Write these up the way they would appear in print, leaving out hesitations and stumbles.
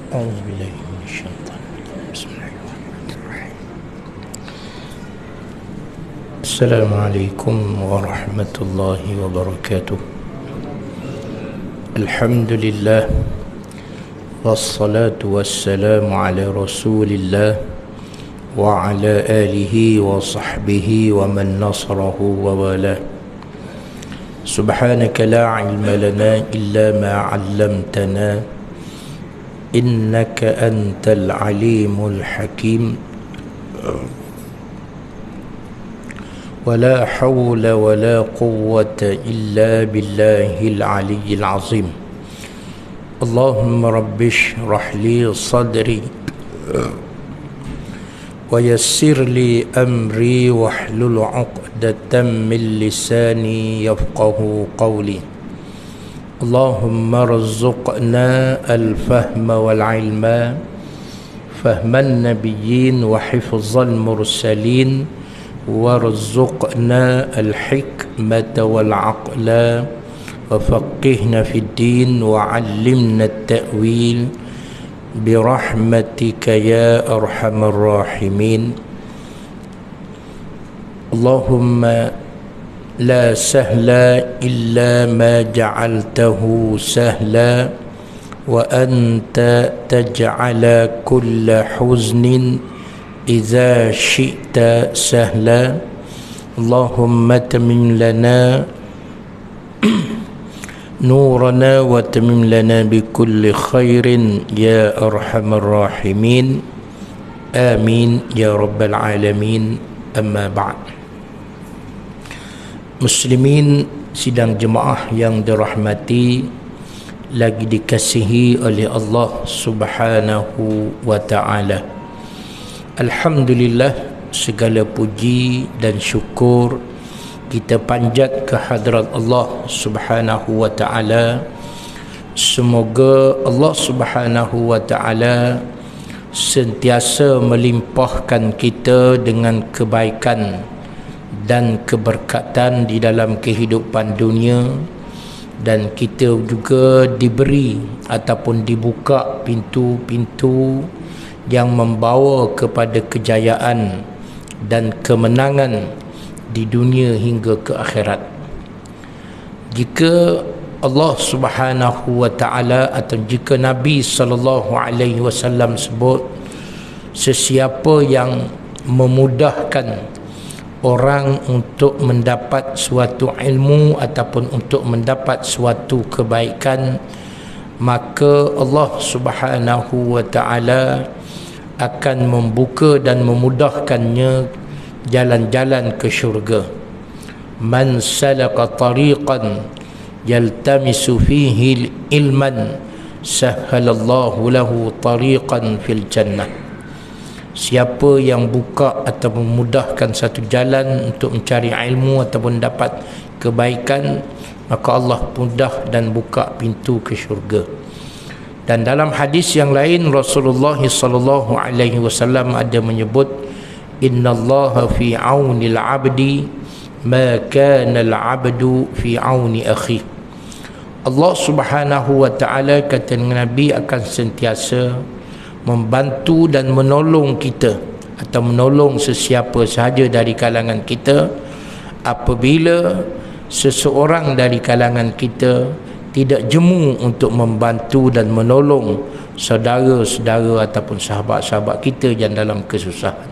أعوذ بالله من الشيطان الرجيم. بسم الله الرحمن الرحيم. السلام عليكم ورحمة الله وبركاته. الحمد لله والصلاة والسلام على رسول الله وعلى آله وصحبه ومن نصره ووالاه. سبحانك لا علم لنا إلا ما علمتنا إنك أنت العليم الحكيم. ولا حول ولا قوة إلا بالله العلي العظيم. اللهم رب اشرح لي صدري ويسر لي أمري واحلل عقدة من لساني يفقه قولي. اللهم ارزقنا الفهم والعلم، فهم النبيين وحفظ المرسلين، وارزقنا الحكمة والعقل، وفقهنا في الدين، وعلمنا التأويل برحمتك يا أرحم الراحمين. اللهم لا سهل إلا ما جعلته سهلا، وأنت تجعل كل حزن إذا شئت سهلا. اللهم اتمم لنا نورنا واتمم لنا بكل خير يا أرحم الراحمين. آمين يا رب العالمين. أما بعد. Muslimin sidang jemaah yang dirahmati lagi dikasihi oleh Allah Subhanahu wa ta'ala. Alhamdulillah, segala puji dan syukur kita panjat ke hadrat Allah Subhanahu wa ta'ala. Semoga Allah Subhanahu wa ta'ala sentiasa melimpahkan kita dengan kebaikan dan keberkatan di dalam kehidupan dunia, dan kita juga diberi ataupun dibuka pintu-pintu yang membawa kepada kejayaan dan kemenangan di dunia hingga ke akhirat. Jika Allah Subhanahu wa ta'ala atau jika Nabi sallallahu alaihi wasallam sebut, sesiapa yang memudahkan orang untuk mendapat suatu ilmu ataupun untuk mendapat suatu kebaikan, maka Allah Subhanahu wa ta'ala akan membuka dan memudahkannya jalan-jalan ke syurga. Man salaka tariqan yaltamisu fihi ilman sahhalallahu lahu tariqan fil jannah. Siapa yang buka atau memudahkan satu jalan untuk mencari ilmu ataupun dapat kebaikan, maka Allah mudah dan buka pintu ke syurga. Dan dalam hadis yang lain, Rasulullah sallallahu alaihi wasallam ada menyebut, innallaha fi auni al-'abdi ma kana al-'abdu fi auni akhi. Allah Subhanahu wa ta'ala, kata Nabi, akan sentiasa membantu dan menolong kita atau menolong sesiapa sahaja dari kalangan kita apabila seseorang dari kalangan kita tidak jemu untuk membantu dan menolong saudara-saudara ataupun sahabat-sahabat kita yang dalam kesusahan.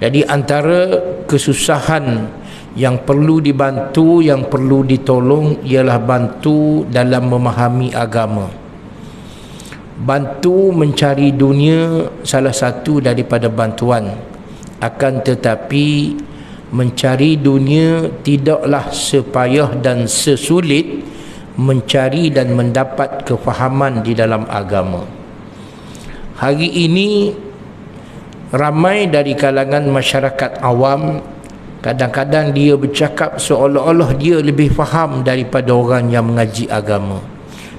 Jadi antara kesusahan yang perlu dibantu, yang perlu ditolong, ialah bantu dalam memahami agama. Bantu mencari dunia salah satu daripada bantuan, akan tetapi mencari dunia tidaklah sepayah dan sesulit mencari dan mendapat kefahaman di dalam agama. Hari ini ramai dari kalangan masyarakat awam, kadang-kadang dia bercakap seolah-olah dia lebih faham daripada orang yang mengaji agama,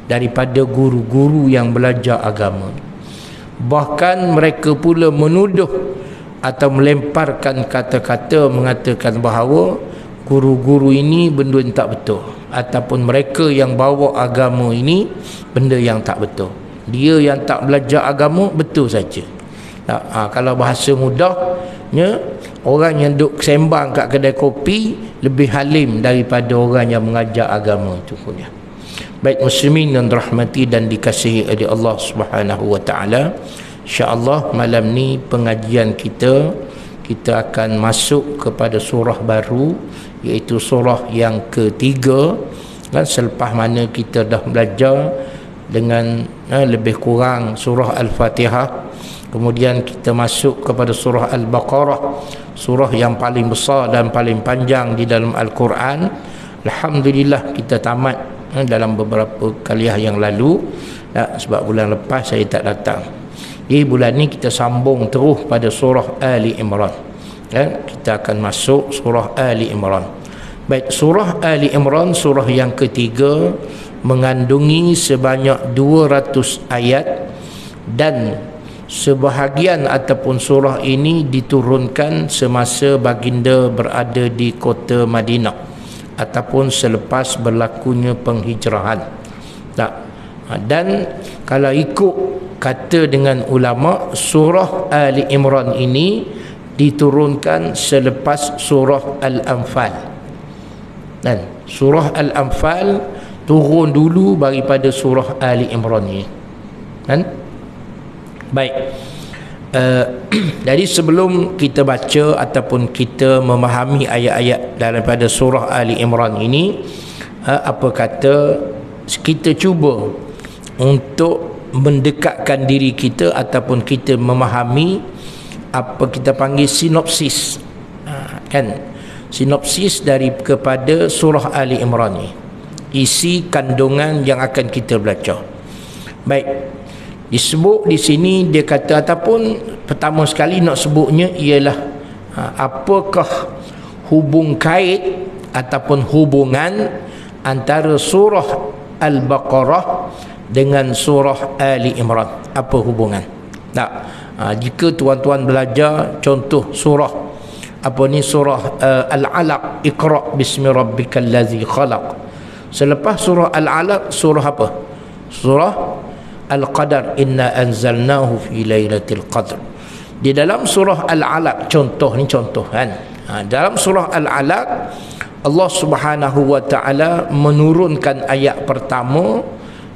daripada guru-guru yang belajar agama. Bahkan mereka pula menuduh atau melemparkan kata-kata mengatakan bahawa guru-guru ini benda yang tak betul, ataupun mereka yang bawa agama ini benda yang tak betul. Dia yang tak belajar agama betul saja. Kalau bahasa mudahnya, orang yang duduk sembang kat kedai kopi lebih halim daripada orang yang mengajar agama tu pun ya. Baik muslimin yang dirahmati dan dikasihi oleh Allah Subhanahu wa taala, insya-Allah malam ni pengajian kita akan masuk kepada surah baru, iaitu surah yang ketiga kan, selepas mana kita dah belajar dengan lebih kurang surah Al-Fatihah. Kemudian kita masuk kepada surah Al-Baqarah, surah yang paling besar dan paling panjang di dalam Al-Quran. Alhamdulillah kita tamat dalam beberapa kaliah yang lalu, sebab bulan lepas saya tak datang. Jadi bulan ni kita sambung terus pada surah Ali Imran. Kita akan masuk surah Ali Imran. Baik, surah Ali Imran, surah yang ketiga, mengandungi sebanyak 200 ayat, dan sebahagian ataupun surah ini diturunkan semasa baginda berada di kota Madinah ataupun selepas berlakunya penghijrahan. Dan kalau ikut kata dengan ulama, surah Ali Imran ini diturunkan selepas surah Al-Anfal. Dan surah Al-Anfal turun dulu daripada surah Ali Imran ini. Kan? Baik. Jadi sebelum kita baca ataupun kita memahami ayat-ayat daripada surah Ali Imran ini, apa kata kita cuba untuk mendekatkan diri kita ataupun kita memahami apa kita panggil sinopsis, kan, sinopsis kepada surah Ali Imran ini, isi kandungan yang akan kita belajar. Baik, disebut di sini dia kata, ataupun pertama sekali nak sebutnya ialah apakah hubung kait ataupun hubungan antara surah Al-Baqarah dengan surah Ali Imran. Apa hubungan? Jika tuan-tuan belajar contoh surah surah Al-Alaq, Iqra bismi rabbikal ladzi khalaq. Selepas surah Al-Alaq, surah apa? Surah Al-Qadar, inna anzalnahu fi lailatul qadr. Di dalam surah Al-Alaq, contoh kan, dalam surah Al-Alaq Allah Subhanahu wa taala menurunkan ayat pertama,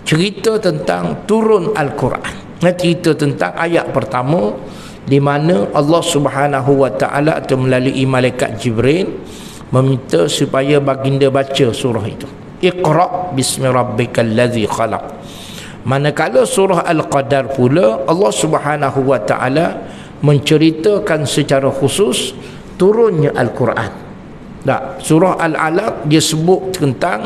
cerita tentang turun Al-Quran. Cerita tentang ayat pertama di mana Allah Subhanahu wa taala atau melalui malaikat Jibril meminta supaya baginda baca surah itu. Iqra bismi rabbikal ladzi khalaq. Manakala surah Al-Qadar pula Allah Subhanahu wa taala menceritakan secara khusus turunnya Al-Quran. Surah Al-Alaq dia sebut tentang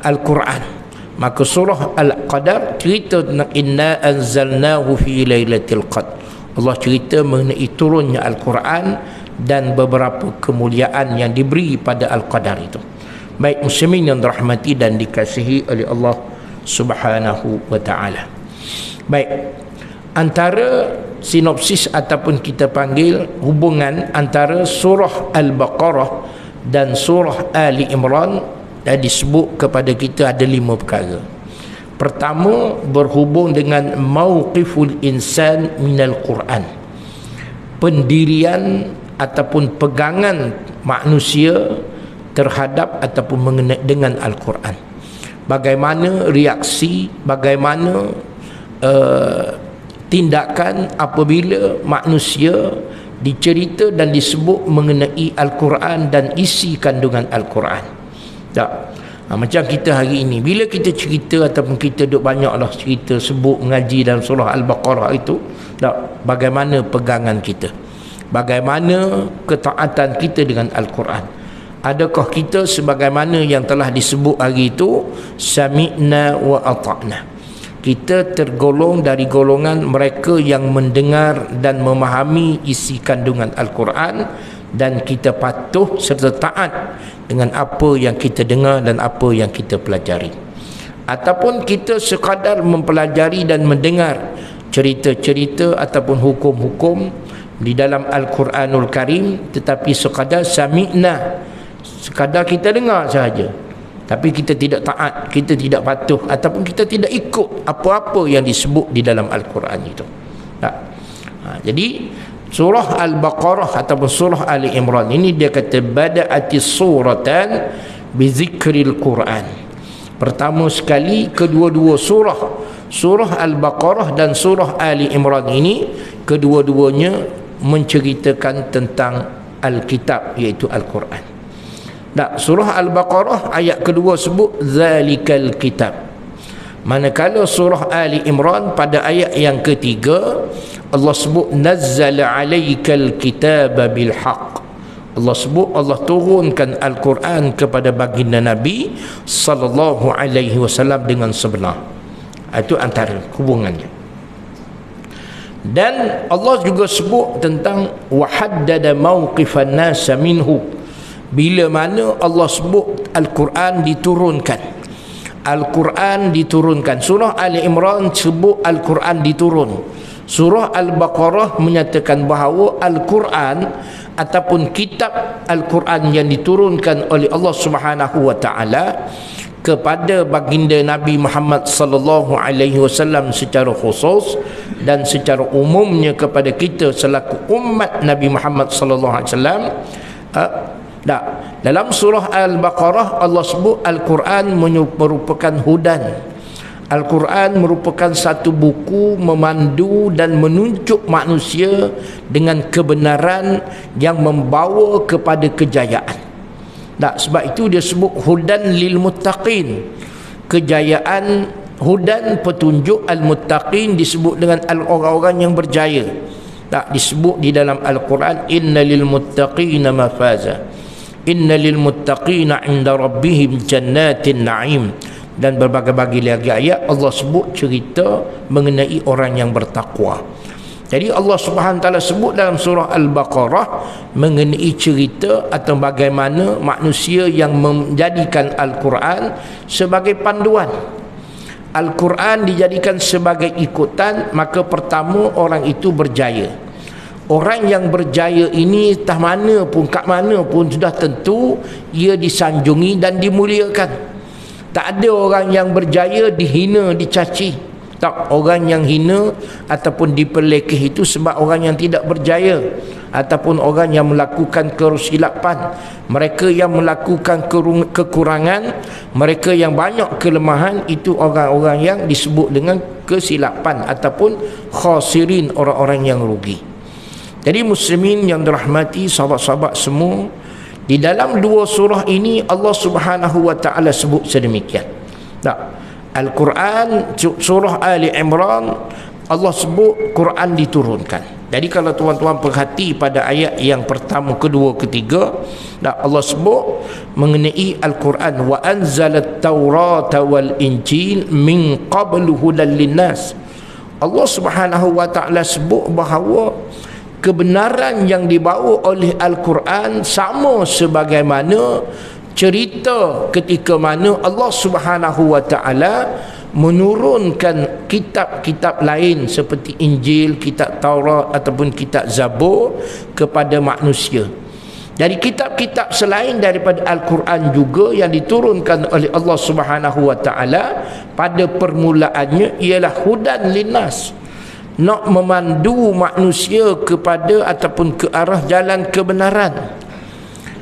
Al-Quran. Maka surah Al-Qadar cerita tentang inna anzalnahu fi lailatul qadr. Allah cerita mengenai turunnya Al-Quran dan beberapa kemuliaan yang diberi pada Al-Qadar itu. Baik muslimin yang dirahmati dan dikasihi oleh Allah Subhanahu wa taala. Baik, antara sinopsis ataupun kita panggil hubungan antara surah Al-Baqarah dan surah Ali Imran dah disebut kepada kita ada 5 perkara. Pertama, berhubung dengan mauqiful insan minal Quran, pendirian ataupun pegangan manusia terhadap ataupun mengenai dengan Al-Quran. Bagaimana reaksi, bagaimana tindakan apabila manusia dicerita dan disebut mengenai Al-Quran dan isi kandungan Al-Quran. Macam kita hari ini, bila kita cerita ataupun kita duk banyaklah cerita sebut mengaji dalam surah Al-Baqarah itu, bagaimana pegangan kita, bagaimana ketaatan kita dengan Al-Quran. Adakah kita sebagaimana yang telah disebut hari itu, sami'na wa ata'na, kita tergolong dari golongan mereka yang mendengar dan memahami isi kandungan Al-Quran, dan kita patuh serta taat dengan apa yang kita dengar dan apa yang kita pelajari. Ataupun kita sekadar mempelajari dan mendengar cerita-cerita ataupun hukum-hukum di dalam Al-Quranul Karim, tetapi sekadar sami'na, sekadar kita dengar sahaja, tapi kita tidak taat, kita tidak patuh, ataupun kita tidak ikut apa-apa yang disebut di dalam Al-Quran itu. Jadi surah Al-Baqarah ataupun surah Ali Imran ini dia kata bada'ati suratan bi zikril Quran. Pertama sekali kedua-dua surah Al-Baqarah dan surah Ali Imran ini kedua-duanya menceritakan tentang Alkitab, iaitu Al-Quran. Surah Al-Baqarah ayat kedua sebut zalikal kitab, manakala surah Ali Imran pada ayat yang ketiga Allah sebut nazzala alaikal kitaba bil haqq. Allah sebut Allah turunkan Al-Quran kepada baginda Nabi sallallahu alaihi wasallam dengan sebenar. Itu antara hubungannya. Dan Allah juga sebut tentang wahaddada mawqifan nas minhu. Bila mana Allah sebut Al-Quran diturunkan, Al-Quran diturunkan. Surah Ali Imran sebut Al-Quran diturun. Surah Al-Baqarah menyatakan bahawa Al-Quran ataupun kitab Al-Quran yang diturunkan oleh Allah Subhanahu wa taala kepada baginda Nabi Muhammad sallallahu alaihi wasallam secara khusus dan secara umumnya kepada kita selaku umat Nabi Muhammad sallallahu alaihi wasallam. Dalam surah Al-Baqarah Allah sebut Al-Quran merupakan hudan. Al-Quran merupakan satu buku memandu dan menunjuk manusia dengan kebenaran yang membawa kepada kejayaan. Sebab itu dia sebut hudan lil muttaqin. Kejayaan, hudan, petunjuk al-muttaqin disebut dengan orang-orang yang berjaya. Disebut di dalam Al-Quran innalil muttaqina mafaza. Innalil muttaqina 'inda rabbihim jannatin na'im. Dan berbagai-bagai lagi ayat Allah sebut cerita mengenai orang yang bertakwa. Jadi Allah Subhanahu taala sebut dalam surah Al-Baqarah mengenai cerita atau bagaimana manusia yang menjadikan Al-Quran sebagai panduan. Al-Quran dijadikan sebagai ikutan, maka pertama orang itu berjaya. Orang yang berjaya ini entah mana pun, kat mana pun sudah tentu ia disanjungi dan dimuliakan. Tak ada orang yang berjaya dihina, dicaci. Tak, orang yang hina ataupun diperlekeh itu sebab orang yang tidak berjaya ataupun orang yang melakukan kesilapan. Mereka yang melakukan kekurangan, mereka yang banyak kelemahan, itu orang-orang yang disebut dengan kesilapan ataupun khasirin, orang-orang yang rugi. Jadi muslimin yang dirahmati sahabat-sahabat semua, di dalam dua surah ini Allah Subhanahu wa taala sebut sedemikian. Al-Quran surah Ali Imran Allah sebut Quran diturunkan. Jadi kalau tuan-tuan perhati pada ayat yang pertama, kedua, ketiga, Allah sebut mengenai Al-Quran wa anzalat taurata wal injil min qablu hudan linnas. Allah Subhanahu wa taala sebut bahawa kebenaran yang dibawa oleh Al-Quran sama sebagaimana cerita ketika mana Allah Subhanahu wa taala menurunkan kitab-kitab lain seperti Injil, kitab Taurat ataupun kitab Zabur kepada manusia. Jadi kitab-kitab selain daripada Al-Quran juga yang diturunkan oleh Allah Subhanahu wa taala pada permulaannya ialah hudan linnas, nak memandu manusia kepada ataupun ke arah jalan kebenaran,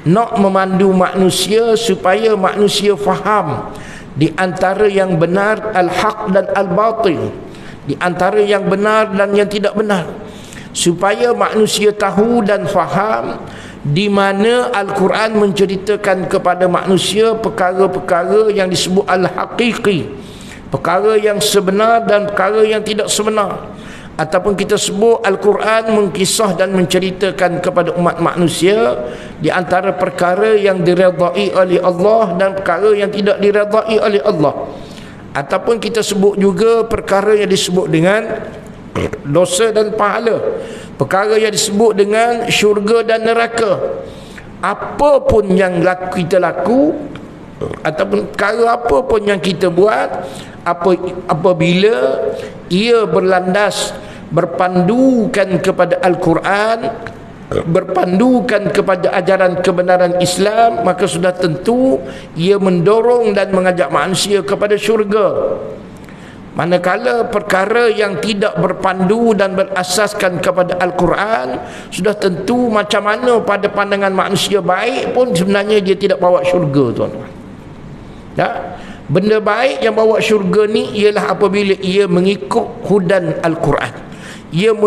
nak memandu manusia supaya manusia faham di antara yang benar al-haq dan al-batil, di antara yang benar dan yang tidak benar, supaya manusia tahu dan faham di mana Al-Quran menceritakan kepada manusia perkara-perkara yang disebut al-haqiqi, perkara yang sebenar dan perkara yang tidak sebenar. Ataupun kita sebut Al-Quran mengkisah dan menceritakan kepada umat manusia di antara perkara yang diredai oleh Allah dan perkara yang tidak diredai oleh Allah. Ataupun kita sebut juga perkara yang disebut dengan dosa dan pahala, perkara yang disebut dengan syurga dan neraka. Apapun yang kita laku ataupun perkara apa pun yang kita buat, apabila ia berlandas berpandukan kepada Al-Quran, berpandukan kepada ajaran kebenaran Islam, maka sudah tentu ia mendorong dan mengajak manusia kepada syurga. Manakala perkara yang tidak berpandu dan berasaskan kepada Al-Quran, sudah tentu macam mana pada pandangan manusia baik pun sebenarnya dia tidak bawa syurga, tuan-tuan. Ya? Benda baik yang bawa syurga ni ialah apabila ia mengikut hudan Al-Quran, ia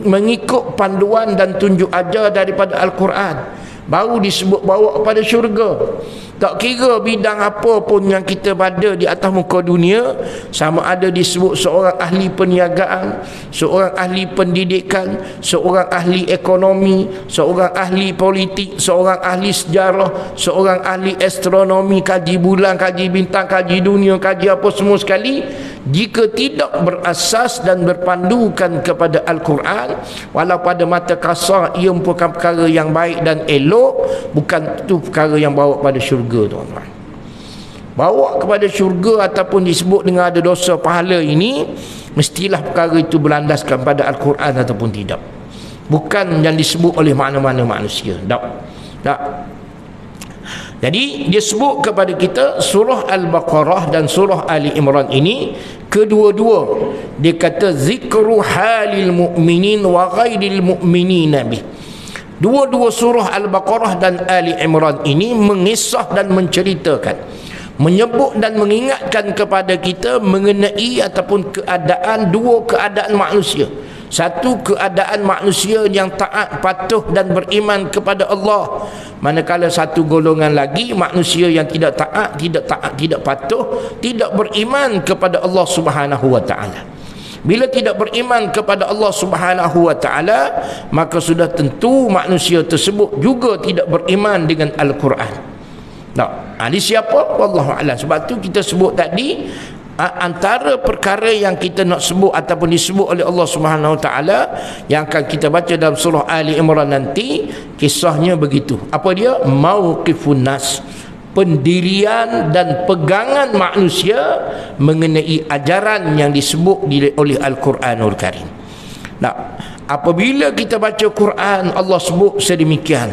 mengikut panduan dan tunjuk ajar daripada Al-Quran, baru disebut bawa kepada syurga. Tak kira bidang apa pun yang kita pada di atas muka dunia, sama ada disebut seorang ahli perniagaan, seorang ahli pendidikan, seorang ahli ekonomi, seorang ahli politik, seorang ahli sejarah, seorang ahli astronomi, kaji bulan, kaji bintang, kaji dunia, kaji apa semua sekali, jika tidak berasas dan berpandukan kepada Al-Quran, walau pada mata kasar ia merupakan perkara yang baik dan elok, bukan itu perkara yang bawa pada syurga, tuan-tuan. Bawa kepada syurga ataupun disebut dengan ada dosa pahala ini, mestilah perkara itu berlandaskan pada Al-Quran ataupun tidak, bukan yang disebut oleh mana-mana manusia. Tak. Jadi dia sebut kepada kita surah Al-Baqarah dan surah Ali Imran ini, kedua-dua dia kata zikru halil mu'minin wa ghairil mu'minin bih. Dua-dua surah Al-Baqarah dan Ali Imran ini mengisah dan menceritakan, menyebut dan mengingatkan kepada kita mengenai ataupun keadaan, dua keadaan manusia. Satu, keadaan manusia yang taat, patuh dan beriman kepada Allah. Manakala satu golongan lagi manusia yang tidak taat, tidak patuh, tidak beriman kepada Allah Subhanahu wa taala. Bila tidak beriman kepada Allah Subhanahu wa taala, maka sudah tentu manusia tersebut juga tidak beriman dengan Al-Quran. Nah, ini siapa? Wallahu a'lam. Sebab tu kita sebut tadi, antara perkara yang kita nak sebut ataupun disebut oleh Allah Subhanahu wa taala yang akan kita baca dalam surah Ali Imran nanti, kisahnya begitu. Apa dia? Mauqifun nas, pendirian dan pegangan manusia mengenai ajaran yang disebut oleh Al-Quranul Karim. Nah, apabila kita baca Quran, Allah sebut sedemikian.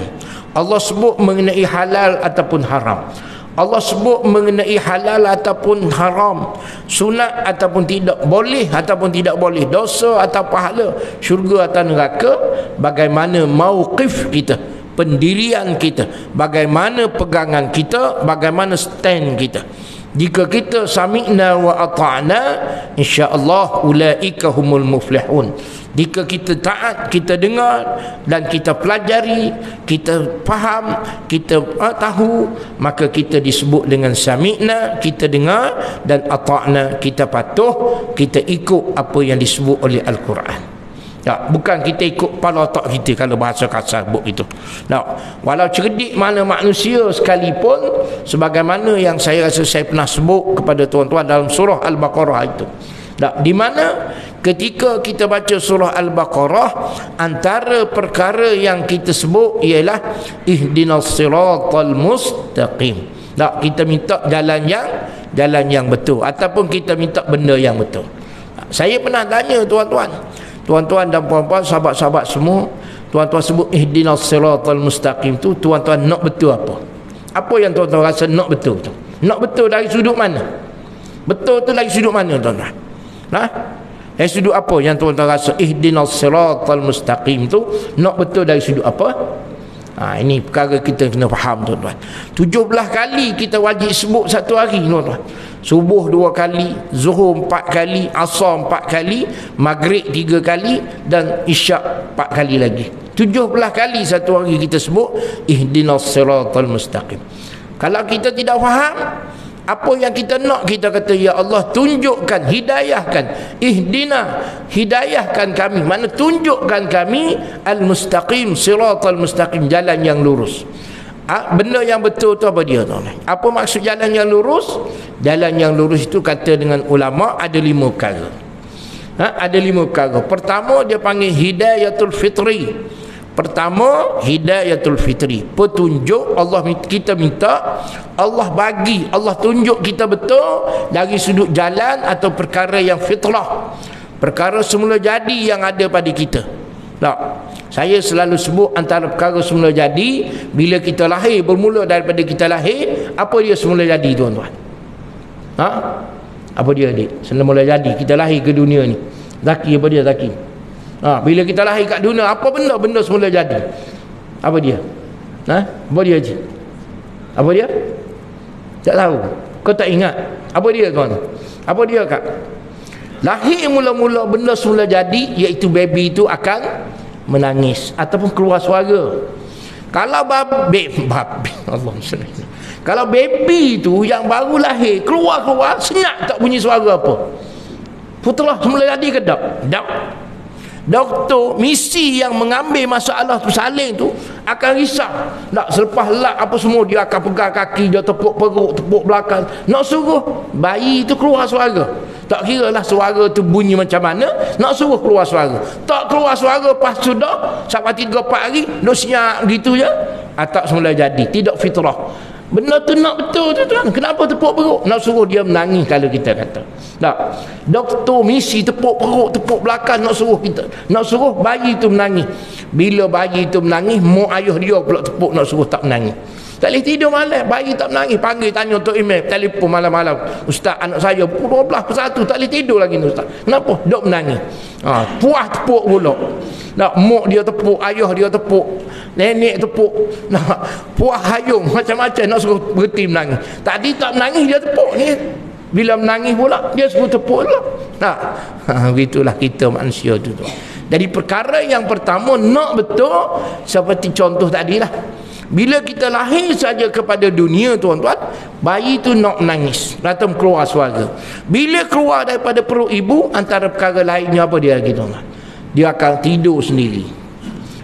Allah sebut mengenai halal ataupun haram, Allah sebut mengenai halal ataupun haram, sunat ataupun tidak, boleh ataupun tidak boleh, dosa atau pahala, syurga atau neraka. Bagaimana mauqif kita, pendirian kita, bagaimana pegangan kita, bagaimana stand kita. Jika kita sami'na wa ata'na, insya-Allah ulaika humul muflihun. Jika kita taat, kita dengar dan kita pelajari, kita faham, kita tahu, maka kita disebut dengan sami'na, kita dengar, dan ata'na, kita patuh, kita ikut apa yang disebut oleh Al-Quran. Ya, bukan kita ikut kepala otak kita, kalau bahasa kasar sebut itu. Nah, walau cerdik mana manusia sekalipun, sebagaimana yang saya rasa saya pernah sebut kepada tuan-tuan dalam surah Al-Baqarah itu. Nah, di mana ketika kita baca surah Al-Baqarah, antara perkara yang kita sebut ialah ihdinas siratal mustaqim. Nah, kita minta jalan yang betul, ataupun kita minta benda yang betul. Saya pernah tanya tuan-tuan dan puan-puan, sahabat-sahabat semua, tuan-tuan sebut ihdinas siratal mustaqim tu, tuan-tuan nak betul apa? Apa yang tuan-tuan rasa nak betul tu? Nak betul dari sudut mana? Betul tu dari sudut mana, tuan-tuan? Dari sudut apa yang tuan-tuan rasa ihdinas siratal mustaqim tu nak betul dari sudut apa? Ini perkara kita kena faham, tuan-tuan. 17 kali kita wajib sebut satu hari, tuan-tuan. Subuh 2 kali, zuhur 4 kali, asar 4 kali, maghrib 3 kali, dan isyak 4 kali lagi. 17 kali satu hari kita sebut ihdinas siratal mustaqim. Kalau kita tidak faham apa yang kita nak, kita kata ya Allah tunjukkan, hidayahkan, hidayahkan kami, mana tunjukkan kami al-mustaqim, siratal mustaqim, jalan yang lurus. Benda yang betul tu apa dia, tuan-tuan? Apa maksud jalan yang lurus? Jalan yang lurus itu kata dengan ulama ada 5 perkara. Ada 5 perkara. Pertama dia panggil hidayatul fitri. Pertama, hidayatul fitri, petunjuk. Allah, kita minta Allah bagi, Allah tunjuk kita betul dari sudut jalan atau perkara yang fitrah, perkara semula jadi yang ada pada kita. Tak, Saya selalu sebut antara perkara semula jadi, bila kita lahir, bermula daripada kita lahir, apa dia semula jadi, tuan-tuan? Apa dia, adik? Semula jadi kita lahir ke dunia ni. Zaki, apa dia Zaki? Bila kita lahir kat dunia, apa benda semula jadi? Apa dia? Apa dia, Haji? Apa dia? Tak tahu. Kau tak ingat? Apa dia, tuan? Apa dia, Kak? Lahir mula-mula benda semula jadi, iaitu baby itu akan menangis ataupun keluar suara. Kalau kalau baby itu yang baru lahir keluar senyap, tak bunyi suara apa, putralah semula jadi ke tak? Doktor misi yang mengambil masalah tu salin tu akan risau. Nak selepas lap apa semua, dia akan pegang kaki dia, tepuk perut, tepuk belakang, nak suruh bayi tu keluar suara. Tak kira lah suara tu bunyi macam mana, nak suruh keluar suara. Tak keluar suara, pas sudah sampai 3-4 hari duk senyap gitu je, tak semula jadi, tidak fitrah. Benda tu nak betul tu tuan. Kenapa tepuk perut? Nak suruh dia menangis kalau kita kata. Tak. Doktor misi tepuk perut, tepuk belakang, nak suruh bayi tu menangis. Bila bayi tu menangis, mak ayah dia pula tepuk, nak suruh tak menangis. Tak boleh tidur malam, bayi tak menangis, panggil tanya untuk email, telefon malam-malam. Ustaz, anak saya pukul 12 per 1 tak boleh tidur lagi ni ustaz. Kenapa? Dok menangis. Puas tepuk pula. Nak mak dia tepuk, ayah dia tepuk, nenek tepuk, nak puas hayung macam-macam, nak suruh berhenti menangis. Tadi tak menangis dia tepuk ni. Bila menangis pula dia suruh tepuk pula. Begitulah kita manusia tu. Jadi perkara yang pertama nak betul, seperti contoh tadilah. Bila kita lahir saja kepada dunia, tuan-tuan, bayi tu nak menangis, atau keluar suara. Bila keluar daripada perut ibu, antara perkara lainnya apa dia lagi, tuan-tuan? Dia akan tidur sendiri.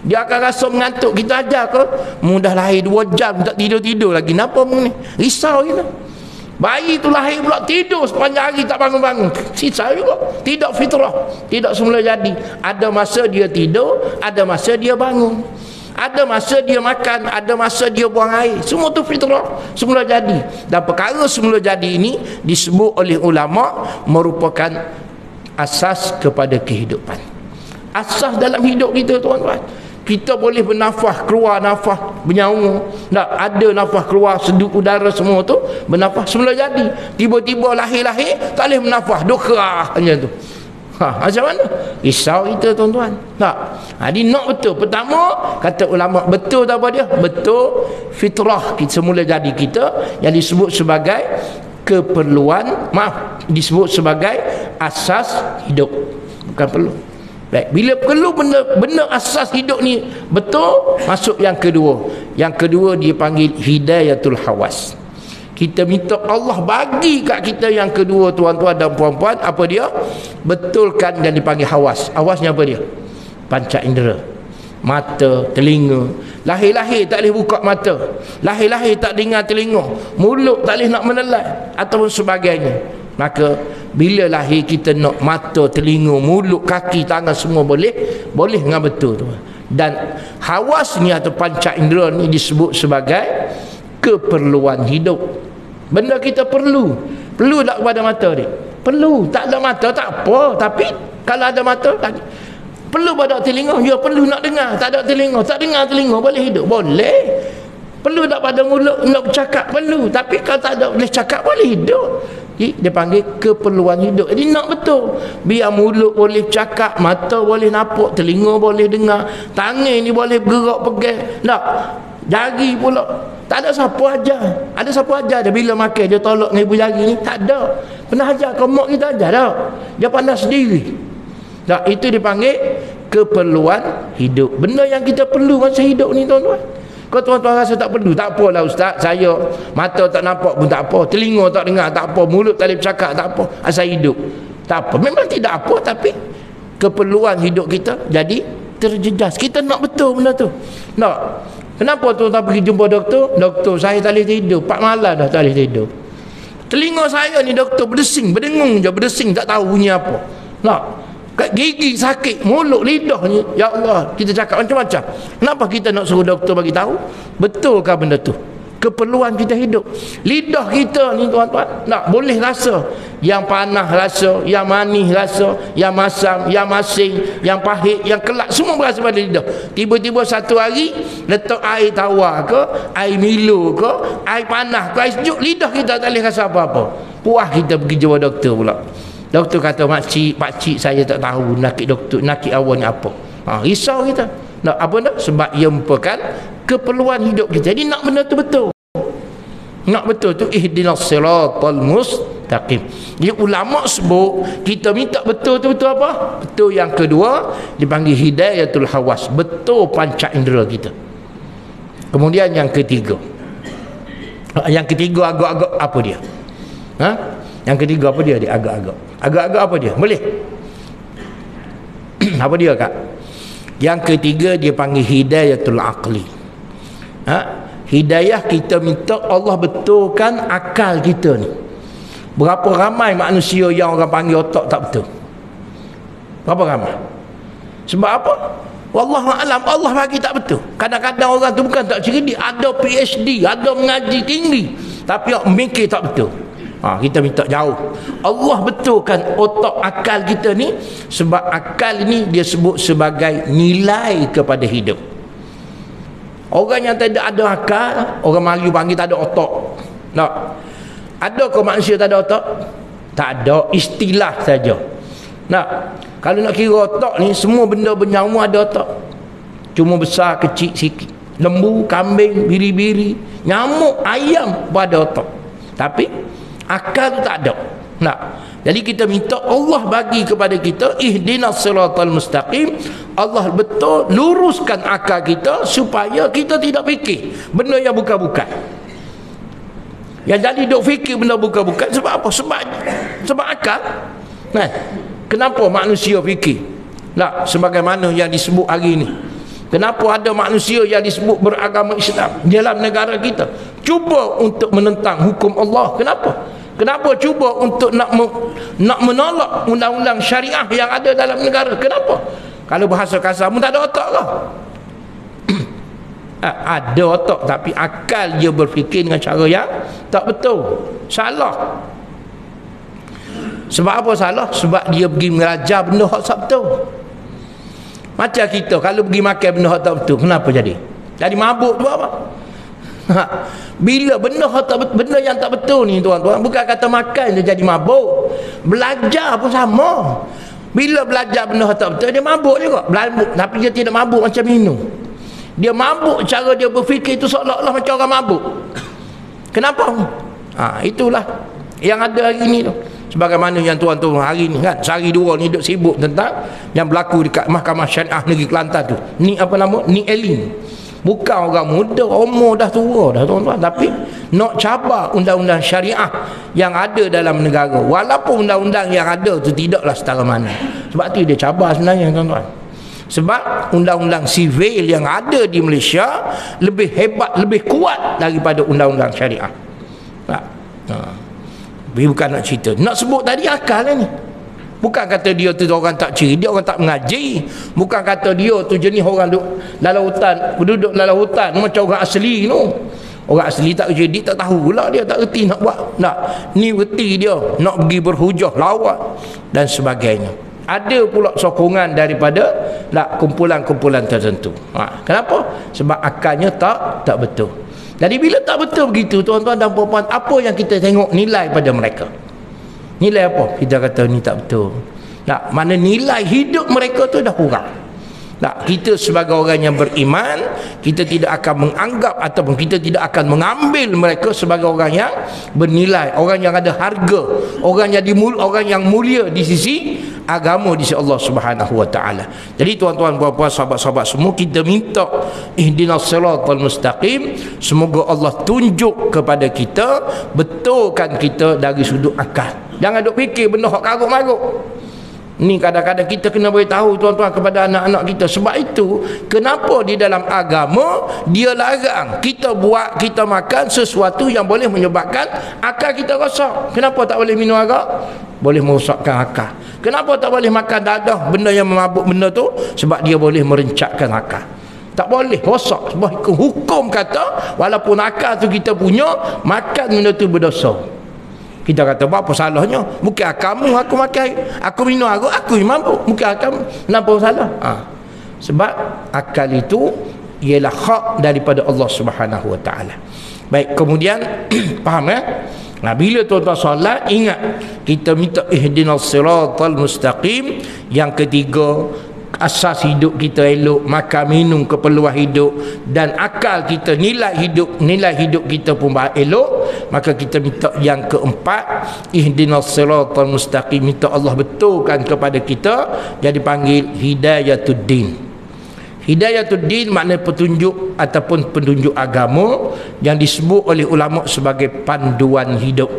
Dia akan rasa mengantuk. Kita ajar ke? Mudah lahir 2 jam tak tidur-tidur lagi. Kenapa ni? Risau kita. Bayi tu lahir pula tidur sepanjang hari tak bangun-bangun. Sisa juga. Tidak fitrah, tidak semula jadi. Ada masa dia tidur, ada masa dia bangun. Ada masa dia makan, ada masa dia buang air. Semua tu fitrah, semula jadi. Dan perkara semula jadi ini disebut oleh ulama merupakan asas kepada kehidupan. Asas dalam hidup kita, tuan-tuan. Kita boleh bernafas, keluar nafas, bernyawa. Tak ada nafas keluar, sedup udara semua tu bernafas semula jadi. Tiba-tiba lahir-lahir tak boleh bernafas, duk kerah macam tu. Macam mana? Risau kita, tuan-tuan. Tak. Jadi nak betul. Pertama, kata ulama, betul tak apa dia? Betul fitrah kita semula jadi kita, yang disebut sebagai keperluan, disebut sebagai asas hidup. Bukan perlu. Baik, bila perlu benda asas hidup ni betul, masuk yang kedua. Yang kedua dia panggil hidayatul hawas. Kita minta Allah bagi kat kita yang kedua, tuan-tuan dan puan-puan, apa dia? Betulkan dan dipanggil hawas. Hawasnya apa dia? Panca indera. Mata, telinga. Lahir-lahir tak boleh buka mata. Lahir-lahir tak dengar telinga. Mulut tak boleh nak menelan ataupun sebagainya. Maka bila lahir kita nak mata, telinga, mulut, kaki, tangan semua boleh dengan betul tu. Dan hawas ni atau panca indera ni disebut sebagai keperluan hidup. Benda kita perlu tak kepada mata dia? Perlu. Tak ada mata tak apa, tapi kalau ada mata lagi perlu pada telinga, ya perlu nak dengar. Tak ada telinga, tak dengar telinga, boleh hidup? Boleh. Perlu tak pada mulut nak bercakap? Perlu. Tapi kalau tak ada boleh cakap, boleh hidup. Dia panggil keperluan hidup. Jadi nak betul. Biar mulut boleh cakap, mata boleh nampak, telinga boleh dengar, tangan ni boleh bergerak pegang. Tak. Jari pula. Tak ada siapa ajar. Ada siapa ajar dia bila makan dia tolak dengan ibu jari ni? Tak ada. Pernah ajar ke mak kita ajar tak? Dia pandai sendiri. Tak, itu dipanggil keperluan hidup. Benda yang kita perlu masa hidup ni, tuan-tuan. Kalau tuan-tuan rasa tak perlu, tak apalah ustaz, saya mata tak nampak pun tak apa, telinga tak dengar tak apa, mulut tak boleh bercakap tak apa, asal hidup tak apa. Memang tidak apa, tapi keperluan hidup kita jadi terjejas. Kita nak betul benda tu. Nak. Kenapa tuan-tuan pergi jumpa doktor? Doktor, saya tak boleh tidur, 4 malam dah tak boleh tidur. Telinga saya ni doktor berdesing, berdengung je, berdesing, tak tahu bunyi apa. Nak. Gigi sakit, mulut, lidah ni, ya Allah, kita cakap macam-macam. Kenapa kita nak suruh doktor bagi tahu? Betulkah benda tu? keperluan kita hidup. Lidah kita ni tuan-tuan, nak boleh rasa yang panas rasa, yang manis rasa, yang masam, yang masin, yang pahit, yang kelak, semua berasa pada lidah. Tiba-tiba satu hari letak air tawar ke, air Milo ke, air panas ke, air sejuk, lidah kita tak boleh rasa apa-apa. Puas kita pergi jumpa doktor pula. Doktor kata, pakcik saya tak tahu nakit doktor, nakit awak ni apa. Risau kita. Nak apa dah? Sebab ia merupakan keperluan hidup kita. Jadi nak benda tu betul. Nak betul tu ihdinas siratal mustaqim. Jadi ulama sebut kita minta betul tu betul apa? Betul yang kedua dipanggil hidayatul hawas, betul panca indera kita. Kemudian yang ketiga. Yang ketiga agak-agak apa dia? Yang ketiga apa dia? Agak-agak. Agak-agak apa dia? Boleh? Apa dia, Kak? Yang ketiga dia panggil hidayatul aqli. Hidayah kita minta Allah betulkan akal kita ni. Berapa ramai manusia yang orang panggil otak tak betul? Berapa ramai? Sebab apa? Wallahu a'lam, Allah bagi tak betul. Kadang-kadang orang tu bukan tak cerdik, ada PhD, ada mengaji tinggi, tapi mikir tak betul. Kita minta jauh. Allah betulkan otak akal kita ni, sebab akal ni dia sebut sebagai nilai kepada hidup. Orang yang tidak ada akal, orang Melayu panggil tak ada otak. Tak. Adakah manusia tak ada otak? Tak ada, istilah saja. Nah, kalau nak kira otak ni, semua benda bernyawa ada otak. Cuma besar kecil sikit. Lembu, kambing, biri-biri, nyamuk, ayam pun ada otak. Tapi akal tu tak ada. Nah, jadi kita minta Allah bagi kepada kita ihdinas siratal mustaqim. Allah betul luruskan akal kita supaya kita tidak fikir benda yang bukan-bukan. Yang jadi duk fikir benda bukan-bukan sebab apa? Sebab akal. Nah, kenapa manusia fikir? Nah, sebagaimana yang disebut hari ini. Kenapa ada manusia yang disebut beragama Islam dalam negara kita cuba untuk menentang hukum Allah? Kenapa? Kenapa cuba untuk nak menolak undang-undang syariah yang ada dalam negara? Kenapa? Kalau bahasa kasar, tak ada otak lah. Ada otak, tapi akal dia berfikir dengan cara yang tak betul. Salah. Sebab apa salah? Sebab dia pergi mengajar benda yang tak betul. Macam kita, kalau pergi makan benda yang tak betul, kenapa jadi? Jadi mabuk tu apa? Bila benda yang tak betul ni tuan-tuan, bukan kata makan dia jadi mabuk, belajar pun sama. Bila belajar benda yang tak betul, dia mabuk juga. Tapi dia tidak mabuk macam minum. Dia mabuk, cara dia berfikir itu seolah-olah macam orang mabuk. Kenapa? Itulah yang ada hari ni tu. Sebagaimana yang tuan-tuan hari ni kan, sehari dua ni duk sibuk tentang yang berlaku dekat Mahkamah Syariah Negeri Kelantan tu. Ni apa nama? Ni Elin. Bukan orang muda, umur dah tua dah tuan-tuan, tapi nak cabar undang-undang syariah yang ada dalam negara, walaupun undang-undang yang ada tu tidaklah setara mana. Sebab tu dia cabar sebenarnya tuan-tuan. Sebab undang-undang sivil yang ada di Malaysia lebih hebat, lebih kuat daripada undang-undang syariah. Bukan nak cerita, nak sebut tadi akal ni. Bukan kata dia tu orang tak cerdik, dia orang tak mengaji. Bukan kata dia tu jenis orang duduk dalam hutan, duduk dalam hutan macam orang asli tu. Orang asli tak cerdik, tak tahu pula, dia tak reti nak buat. Nak ni reti dia nak pergi berhujah lawak dan sebagainya. Ada pula sokongan daripada kumpulan-kumpulan tertentu. Kenapa? Sebab akalnya tak betul. Jadi bila tak betul begitu tuan-tuan dan puan-puan, apa yang kita tengok nilai pada mereka? Nilai apa? Kita kata ni tak betul. Mana nilai hidup mereka tu dah kurang. Kita sebagai orang yang beriman, kita tidak akan menganggap ataupun kita tidak akan mengambil mereka sebagai orang yang bernilai, orang yang ada harga, orang yang mulia di sisi agama, di sisi Allah Subhanahu wa taala. Jadi tuan-tuan, puan-puan, sahabat-sahabat semua, kita minta ihdinas siratal mustaqim. Semoga Allah tunjuk kepada kita, betulkan kita dari sudut akal. Jangan duk fikir benda hak karuk-maruk. Ni kadang-kadang kita kena beritahu tuan-tuan kepada anak-anak kita. Sebab itu kenapa di dalam agama dia larang kita buat, kita makan sesuatu yang boleh menyebabkan akal kita rosak. Kenapa tak boleh minum arak? Boleh merosakkan akal. Kenapa tak boleh makan dadah, benda yang memabuk benda tu? Sebab dia boleh merencatkan akal. Tak boleh rosak. Sebab hukum kata walaupun akal tu kita punya, makan benda tu berdosa. Kita kata apa salahnya? Bukan kamu aku makan, aku minum aku mampu. Bukan kamu. Kenapa salah? Sebab akal itu ialah hak daripada Allah Subhanahu Wa Taala. Baik, kemudian faham ya? Nah, bila tuan-tuan solat, ingat kita minta ihdinas siratal mustaqim. Yang ketiga, asas hidup kita elok, makan minum keperluan hidup, dan akal kita, nilai hidup kita pun elok. Maka kita minta yang keempat, ihdinas siratal mustaqim, minta Allah betulkan kepada kita, jadi panggil hidayatuddin. Hidayatuddin makna petunjuk ataupun petunjuk agama yang disebut oleh ulama sebagai panduan hidup.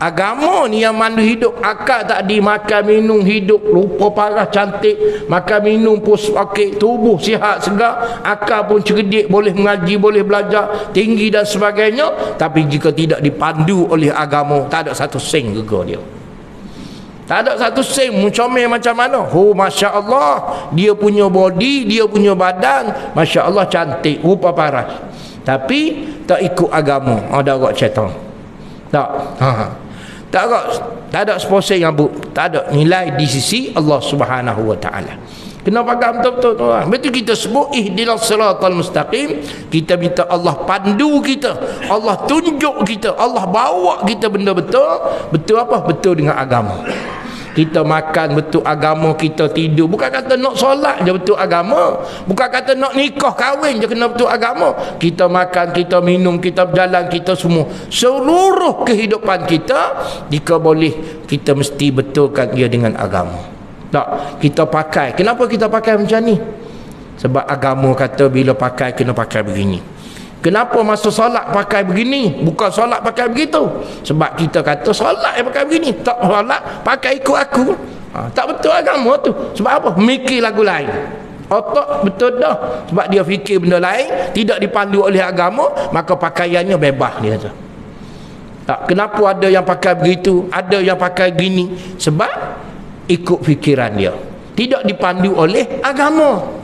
Agama ni yang mandu hidup. Akal tak dimakan minum hidup, rupa parah cantik, makan minum pun okey, tubuh sihat segar, akal pun cerdik, boleh mengaji, boleh belajar tinggi dan sebagainya. Tapi jika tidak dipandu oleh agama, tak ada satu sen gegar dia. Tak ada satu sen, comel macam mana. Oh, Masya Allah, dia punya body, dia punya badan, Masya Allah cantik, rupa paras. Tapi tak ikut agama. Ada agak syaitan. Tak. Tak ada sponsor yang tak ada nilai di sisi Allah Subhanahu Wa Taala. Kena faham betul-betul tuan. Betul kita sebut ihdinas siratal mustaqim, kita minta Allah pandu kita, Allah tunjuk kita, Allah bawa kita benda betul. Betul apa? Betul dengan agama. Kita makan betul agama, kita tidur. Bukan kata nak solat je betul agama. Bukan kata nak nikah kahwin je kena betul agama. Kita makan, kita minum, kita berjalan, kita semua, seluruh kehidupan kita, jika boleh kita mesti betulkan ia dengan agama. Tak, kita pakai. Kenapa kita pakai macam ni? Sebab agama kata bila pakai kena pakai begini. Kenapa masa solat pakai begini, bukan solat pakai begitu? Sebab kita kata solat yang pakai begini, tak solat pakai ikut aku. Tak betul agama tu. Sebab apa? Mikir lagu lain. Otak betul dah. Sebab dia fikir benda lain, tidak dipandu oleh agama, maka pakaiannya bebas dia kata. Tak, kenapa ada yang pakai begitu, ada yang pakai gini? Sebab ikut fikiran dia, tidak dipandu oleh agama.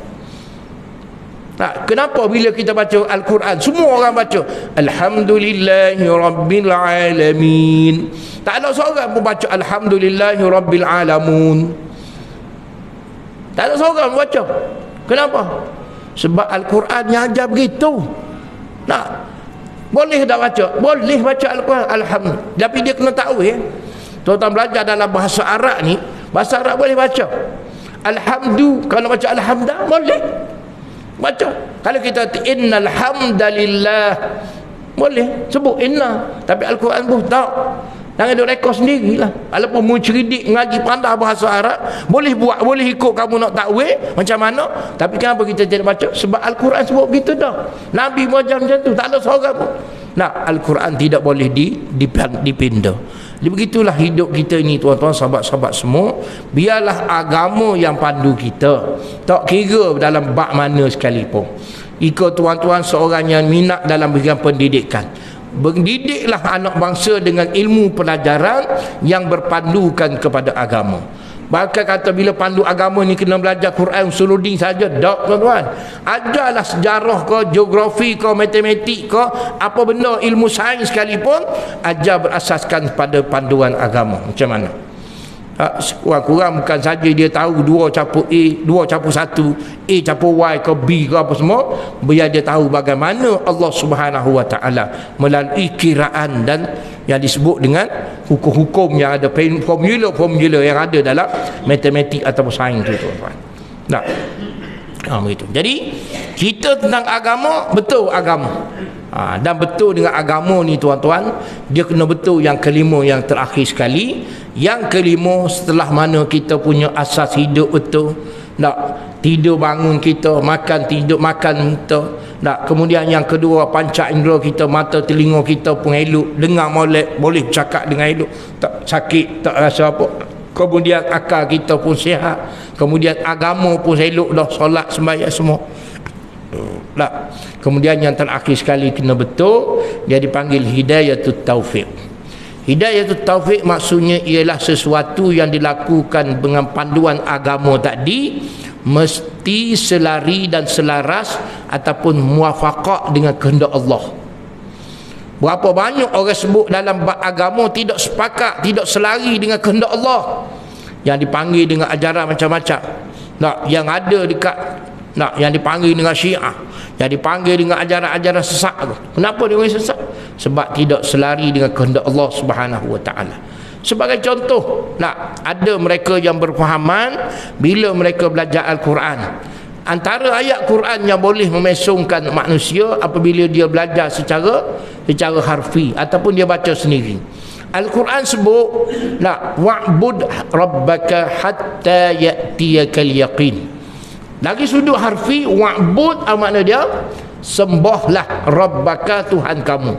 Tak, kenapa bila kita baca Al-Quran semua orang baca Alhamdulillahi Rabbil Alamin, tak ada seorang pun baca Alhamdulillahi Rabbil Alamun. Tak ada seorang pun baca. Kenapa? Sebab Al-Quran yang ajar begitu. Tak, boleh tak baca? Boleh baca Al-Quran Alhamdulillah, tapi dia kena tahu ya. Tuan-tuan belajar dalam bahasa Arab ni, bahasa Arab boleh baca Alhamdulillah. Kalau baca Alhamdulillah boleh baca. Kalau kita innal hamdalillah boleh sebut inna, tapi Al-Quran pun tak. Jangan duk rekod sendirilah. Walaupun mu cerdik ngaji pandai bahasa Arab, boleh buat, boleh ikut kamu nak takwil macam mana, tapi kenapa kita tidak baca? Sebab Al-Quran sebut begitu dah. Nabi macam tu, tak ada seorang pun. Nah, Al-Quran tidak boleh dipindah. Begitulah hidup kita ini tuan-tuan, sahabat-sahabat semua. Biarlah agama yang pandu kita, tak kira dalam bab mana sekalipun. Jika tuan-tuan seorang yang minat dalam bidang pendidikan, berdidiklah anak bangsa dengan ilmu pelajaran yang berpandukan kepada agama. Bahkan kata bila pandu agama ni kena belajar Quran Usuluddin saja, tak tuan-tuan. Ajarlah sejarah ke, geografi ke, matematik ke, apa benda ilmu sains sekalipun, ajar berasaskan pada panduan agama. Macam mana? Kurang-kurang bukan saja dia tahu 2 campur A, 2 campur 1, A campur Y ke B ke apa semua, biar dia tahu bagaimana Allah Subhanahu Wa Taala melalui kiraan dan yang disebut dengan hukum-hukum yang ada, formula yang ada dalam matematik atau sains tu tuan-tuan. Nah, begitu. Jadi kita tentang agama, betul agama. Dan betul dengan agama ni tuan-tuan, dia kena betul yang kelima, yang terakhir sekali. Yang kelima, setelah mana kita punya asas hidup betul, tak, tidur bangun kita, makan tidur makan kita, tak, kemudian yang kedua panca indera kita, mata telinga kita pun elok, dengar molek, boleh bercakap dengan elok, tak sakit, tak rasa apa, kemudian akal kita pun sihat, kemudian agama pun elok dah, solat sembahyang semua. Tak. Kemudian yang terakhir sekali kena betul, dia dipanggil hidayatut taufiq. Hidayatut taufiq maksudnya ialah sesuatu yang dilakukan dengan panduan agama tadi, mesti selari dan selaras ataupun muwafaqah dengan kehendak Allah. Berapa banyak orang sebut dalam bab agama tidak sepakat, tidak selari dengan kehendak Allah, yang dipanggil dengan ajaran macam-macam. Yang ada dekat yang dipanggil dengan Syiah, yang dipanggil dengan ajaran-ajaran sesat tu. Kenapa dia orang sesat? Sebab tidak selari dengan kehendak Allah Subhanahu Wa Taala. Sebagai contoh, ada mereka yang berfahaman bila mereka belajar Al-Quran, antara ayat Quran yang boleh memesongkan manusia apabila dia belajar secara harfi ataupun dia baca sendiri. Al-Quran sebut wa'bud rabbaka hatta ya'tiyakal yaqin. Dari sudut harfi, wa'bud makna dia sembahlah rabbaka, Tuhan kamu.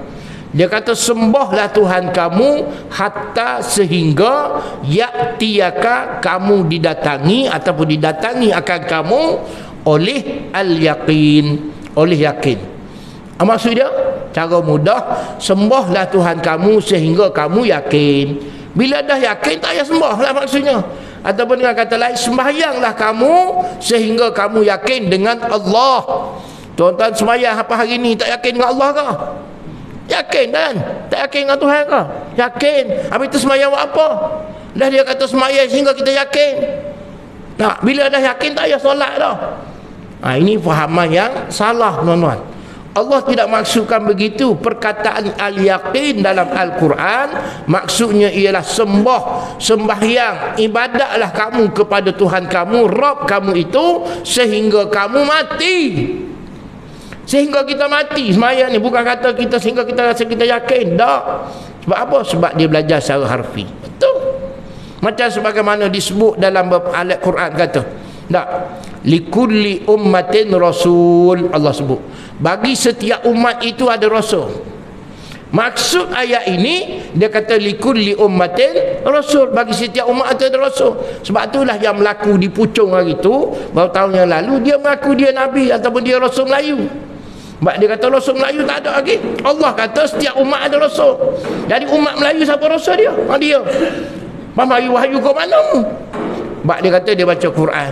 Dia kata sembahlah Tuhan kamu hatta sehingga ya'tiyaka, kamu didatangi ataupun didatangi akan kamu oleh al-yaqin, oleh yakin. Maksud dia cara mudah, sembahlah Tuhan kamu sehingga kamu yakin. Bila dah yakin tak payah sembahlah maksudnya. Ataupun dengan kata lain, sembahyanglah kamu sehingga kamu yakin dengan Allah. Tuan-tuan sembahyang apa hari ni tak yakin dengan Allah ke? Yakin kan? Tak yakin dengan Tuhan ke? Yakin. Habis tu sembahyang buat apa? Dah dia kata sembahyang sehingga kita yakin. Bila dah yakin tak payah solat dah. Ini fahaman yang salah, tuan-tuan. Allah tidak maksudkan begitu. Perkataan al-yaqin dalam Al-Quran maksudnya ialah sembahyang, ibadatlah kamu kepada Tuhan kamu, Rabb kamu itu sehingga kamu mati. Sehingga kita mati. Sembahyang ni bukan kata kita sehingga kita rasa kita yakin. Tak. Sebab apa? Sebab dia belajar secara harfi. Betul. Macam sebagaimana disebut dalam ayat Quran kata, tak, likulli ummatin rasul, Allah sebut bagi setiap umat itu ada rasul. Maksud ayat ini dia kata likulli ummatin rasul, bagi setiap umat itu ada rasul. Sebab itulah yang berlaku di Puchong hari itu baru tahun yang lalu, dia mengaku dia Nabi ataupun dia Rasul Melayu. Sebab dia kata Rasul Melayu tak ada lagi. Allah kata setiap umat ada Rasul. Jadi umat Melayu siapa Rasul dia? Dia mari wahyu ke mana? Sebab dia kata dia baca Quran.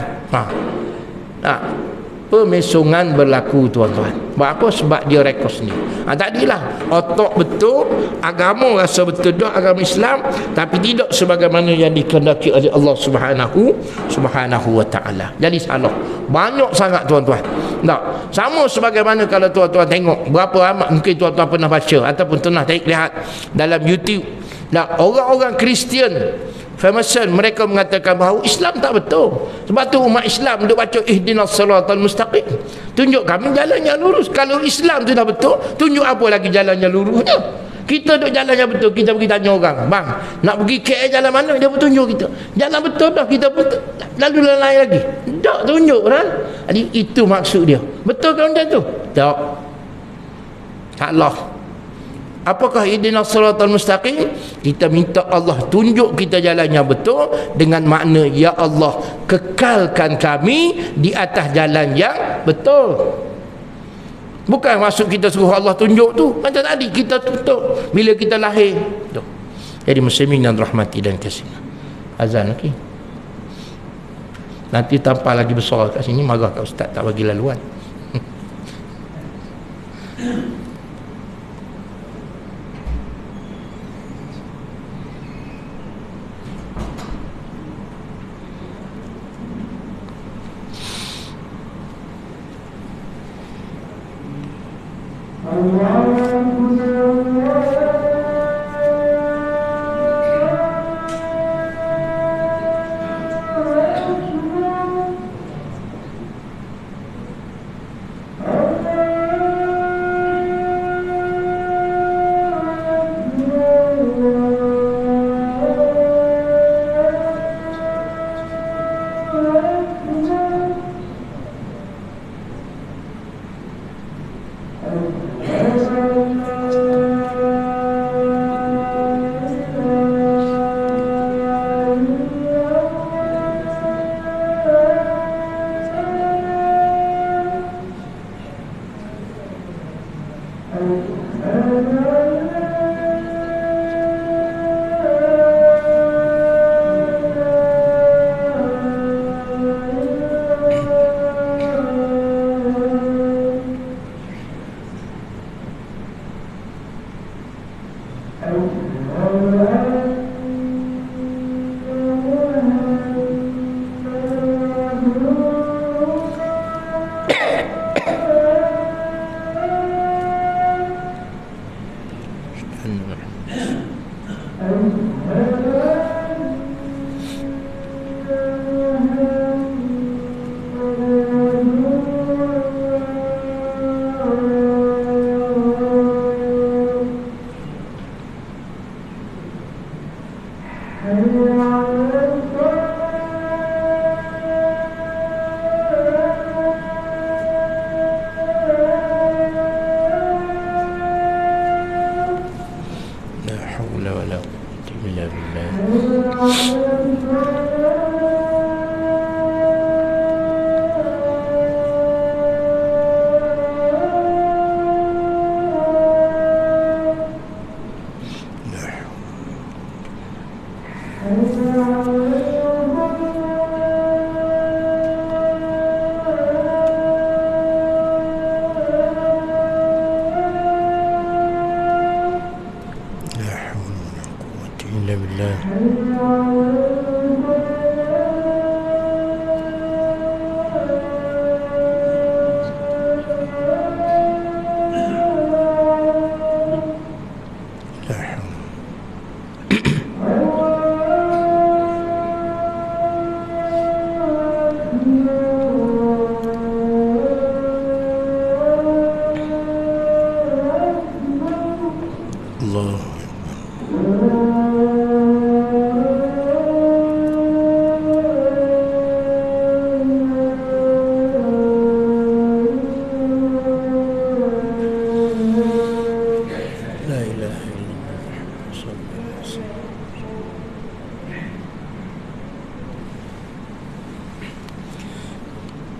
Pemesongan berlaku, tuan-tuan. Sebab apa? Sebab dia rekod sendiri. Tadilah otak betul, agama rasa betul dah agama Islam, tapi tidak sebagaimana yang dikehendaki oleh Allah Subhanahu Wa Taala. Jadi salah. Banyak sangat, tuan-tuan. Sama sebagaimana kalau tuan-tuan tengok berapa amat mungkin tuan-tuan pernah baca ataupun pernah lihat dalam YouTube. Orang-orang Kristian Freemason mereka mengatakan bahawa Islam tak betul. Sebab tu umat Islam duk baca ihdinas siratal mustaqim. Tunjuk kami jalan yang lurus. Kalau Islam tu dah betul, tunjuk apa lagi jalan yang lurusnya? Kita duk jalan yang betul, kita pergi tanya orang, bang, nak pergi KL jalan mana? Dia pun tunjuk kita. Jalan betul dah, kita pun lalu lain lagi. Tak tunjuk kan? Jadi itu maksud dia. Betul ke macam tu? Tak. Salah. Apakah ihdinas siratal mustaqim? Kita minta Allah tunjuk kita jalan yang betul dengan makna ya Allah kekalkan kami di atas jalan yang betul. Bukan maksud kita suruh Allah tunjuk tu. Macam tadi kita tutup bila kita lahir. Tuh. Jadi muslimin yang rahmati dan kasihnya. Azan okey. Nanti tampal lagi besar kat sini marah kat ustaz tak bagi laluan.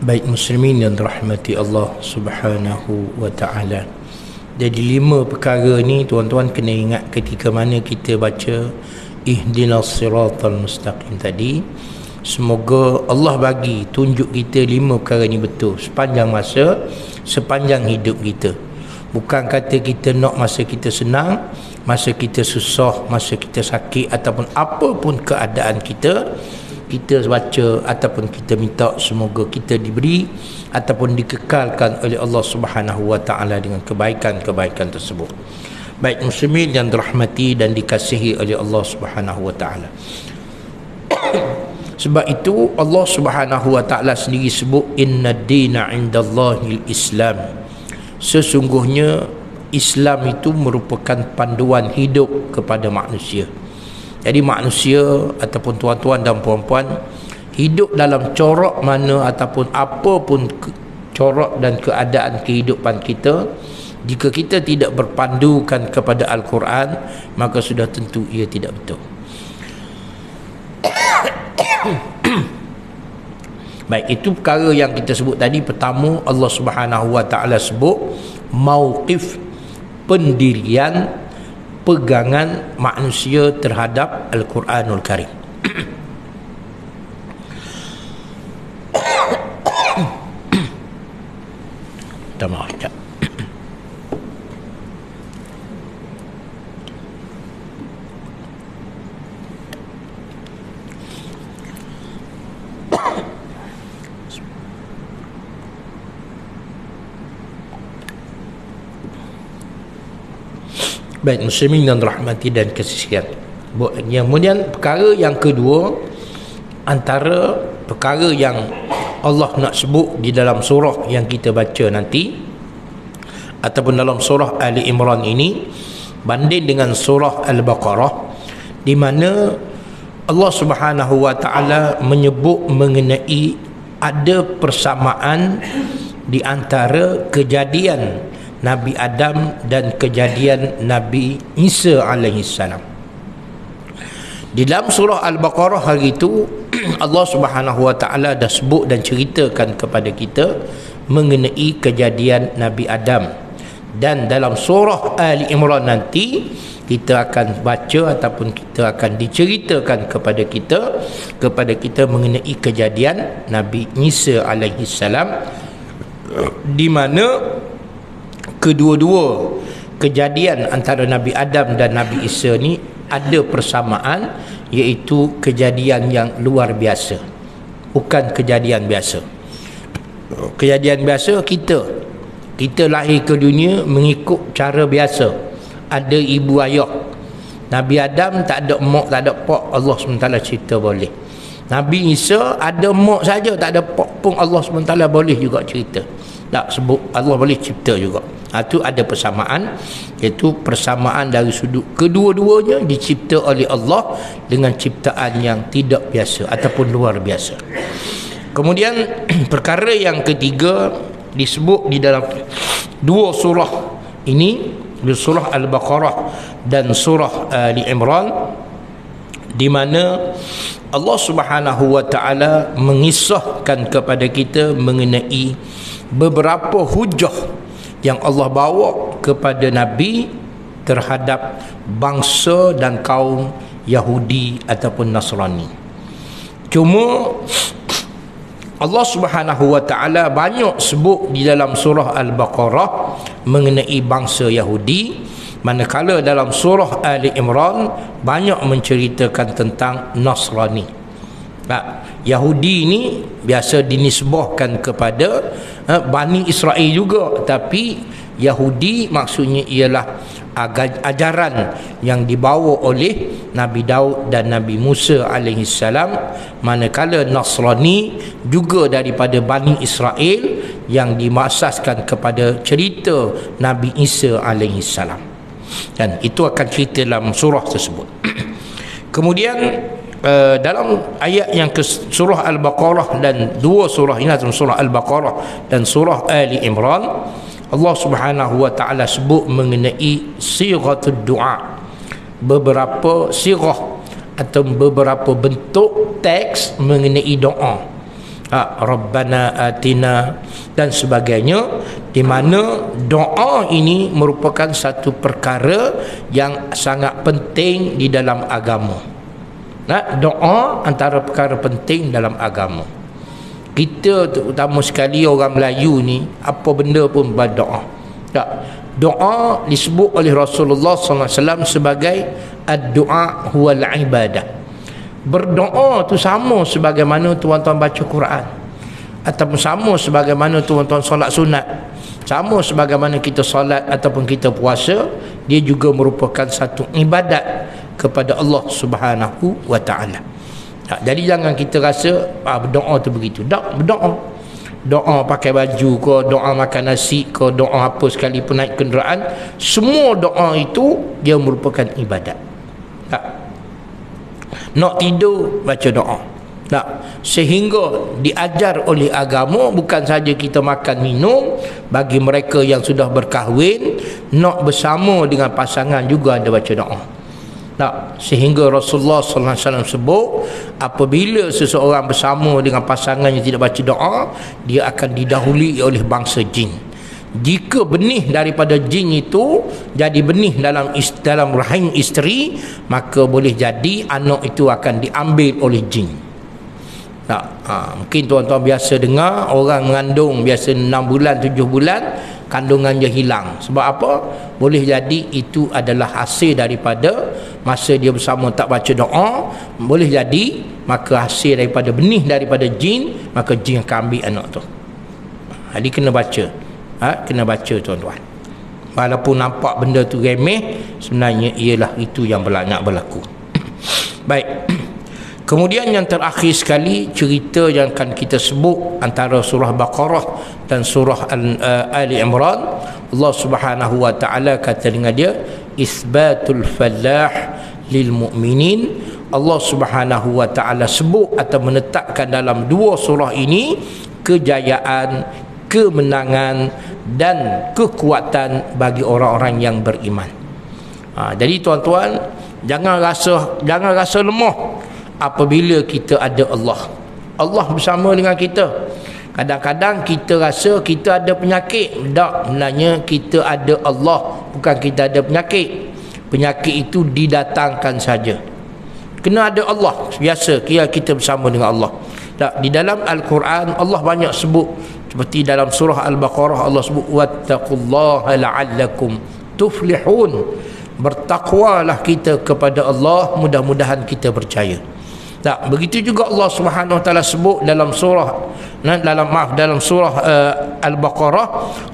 Baik muslimin yang dirahmati Allah Subhanahu wa ta'ala. Jadi 5 perkara ni tuan-tuan kena ingat ketika mana kita baca ihdinas siratal mustaqim tadi. Semoga Allah bagi tunjuk kita 5 perkara ni betul sepanjang masa, sepanjang hidup kita. Bukan kata kita nak masa kita senang, masa kita susah, masa kita sakit, ataupun apapun keadaan kita baca ataupun kita minta semoga kita diberi ataupun dikekalkan oleh Allah Subhanahu wa ta'ala dengan kebaikan-kebaikan tersebut. Baik muslimin yang dirahmati dan dikasihi oleh Allah Subhanahu wa ta'ala. Sebab itu Allah Subhanahu wa ta'ala sendiri sebut inna ad-dina 'indallahil Islam. Sesungguhnya Islam itu merupakan panduan hidup kepada manusia. Jadi manusia ataupun tuan-tuan dan puan-puan hidup dalam corak mana ataupun apapun corak dan keadaan kehidupan kita, jika kita tidak berpandukan kepada Al-Quran, maka sudah tentu ia tidak betul. Baik, itu perkara yang kita sebut tadi. Pertama, Allah Subhanahu wa ta'ala sebut mauqif, pendirian, pegangan manusia terhadap Al-Quranul Karim. Minta maaf sekejap. Baik muslimin dan rahmati dan kasihkan. Kemudian perkara yang kedua, antara perkara yang Allah nak sebut di dalam surah yang kita baca nanti ataupun dalam surah Ali Imran ini, banding dengan surah Al-Baqarah, di mana Allah Subhanahu wa ta'ala menyebut mengenai ada persamaan di antara kejadian Nabi Adam dan kejadian Nabi Isa alaihissalam. Di dalam surah Al-Baqarah hari itu Allah Subhanahu wa ta'ala dah sebut dan ceritakan kepada kita mengenai kejadian Nabi Adam. Dan dalam surah Ali Imran nanti kita akan baca ataupun kita akan diceritakan kepada kita mengenai kejadian Nabi Isa alaihissalam, di mana kedua-dua kejadian antara Nabi Adam dan Nabi Isa ni ada persamaan, iaitu kejadian yang luar biasa, bukan kejadian biasa. Kejadian biasa kita lahir ke dunia mengikut cara biasa, ada ibu ayah. Nabi Adam tak ada mak, tak ada pak, Allah SWT cerita boleh. Nabi Isa ada mak saja, tak ada pak pun, Allah SWT boleh juga cerita. Tak sebut, Allah boleh cipta juga. Itu ada persamaan, iaitu persamaan dari sudut kedua-duanya dicipta oleh Allah dengan ciptaan yang tidak biasa ataupun luar biasa. Kemudian perkara yang ketiga disebut di dalam dua surah ini, di surah Al-Baqarah dan surah Ali Imran, di mana Allah Subhanahu wa ta'ala mengisahkan kepada kita mengenai beberapa hujah yang Allah bawa kepada Nabi terhadap bangsa dan kaum Yahudi ataupun Nasrani. Cuma Allah Subhanahu wa ta'ala banyak sebut di dalam surah Al-Baqarah mengenai bangsa Yahudi, manakala dalam surah Ali Imran banyak menceritakan tentang Nasrani. Yahudi ini biasa dinisbahkan kepada Bani Israel juga, tapi Yahudi maksudnya ialah ajaran yang dibawa oleh Nabi Daud dan Nabi Musa alaihissalam, manakala Nasrani juga daripada Bani Israel yang dimaksaskan kepada cerita Nabi Isa alaihissalam. Dan itu akan cerita dalam surah tersebut. Kemudian dalam ayat yang ke surah Al-Baqarah dan dua surah ini, surah Al-Baqarah dan surah Ali Imran, Allah Subhanahu wa ta'ala sebut mengenai sighatul du'a, beberapa sirah atau beberapa bentuk teks mengenai doa. Rabbana atina dan sebagainya, di mana doa ini merupakan satu perkara yang sangat penting di dalam agama. Doa antara perkara penting dalam agama. Kita terutama sekali orang Melayu ni, apa benda pun berdoa. Doa disebut oleh Rasulullah SAW sebagai ad-du'a huwal ibadah. Berdoa tu sama sebagaimana tuan-tuan baca Quran, ataupun sama sebagaimana tuan-tuan solat sunat, sama sebagaimana kita solat ataupun kita puasa. Dia juga merupakan satu ibadat kepada Allah Subhanahu wa ta'ala. Jadi jangan kita rasa berdoa tu begitu. Tak, berdoa, doa pakai baju ke, doa makan nasi ke, doa apa sekalipun naik kenderaan, semua doa itu dia merupakan ibadat. Tak, nak tidur baca doa. Tak, sehingga diajar oleh agama bukan saja kita makan minum, bagi mereka yang sudah berkahwin nak bersama dengan pasangan juga ada baca doa. Tak, sehingga Rasulullah SAW sebut apabila seseorang bersama dengan pasangan yang tidak baca doa, dia akan didahului oleh bangsa jin. Jika benih daripada jin itu jadi benih dalam rahim isteri, maka boleh jadi anak itu akan diambil oleh jin. Mungkin tuan-tuan biasa dengar orang mengandung biasa 6 bulan 7 bulan kandungannya hilang. Sebab apa? Boleh jadi itu adalah hasil daripada masa dia bersama tak baca doa. Boleh jadi maka hasil daripada benih daripada jin, maka jin akan ambil anak tu. Jadi kena baca. Kena baca tuan-tuan. Walaupun nampak benda tu remeh, sebenarnya ialah itu yang banyak berlaku. Baik. Kemudian yang terakhir sekali, cerita yang akan kita sebut antara surah Baqarah dan surah Ali Imran. Allah Subhanahu wa ta'ala kata dengan dia, isbatul falah lil mu'minin. Allah Subhanahu wa ta'ala sebut atau menetapkan dalam dua surah ini kejayaan, kemenangan dan kekuatan bagi orang-orang yang beriman. Jadi tuan-tuan, jangan rasa lemah apabila kita ada Allah. Allah bersama dengan kita. Kadang-kadang kita rasa kita ada penyakit. Tak, sebenarnya kita ada Allah, bukan kita ada penyakit. Penyakit itu didatangkan saja. Kena ada Allah. Biasa kira kita bersama dengan Allah. Tak, di dalam Al-Quran Allah banyak sebut. Seperti dalam surah Al-Baqarah Allah sebut wattaqullaha la'allakum tuflihun. Bertakwalah kita kepada Allah, mudah-mudahan kita percaya. Tak, begitu juga Allah Subhanahu wa taala sebut dalam surah Al-Baqarah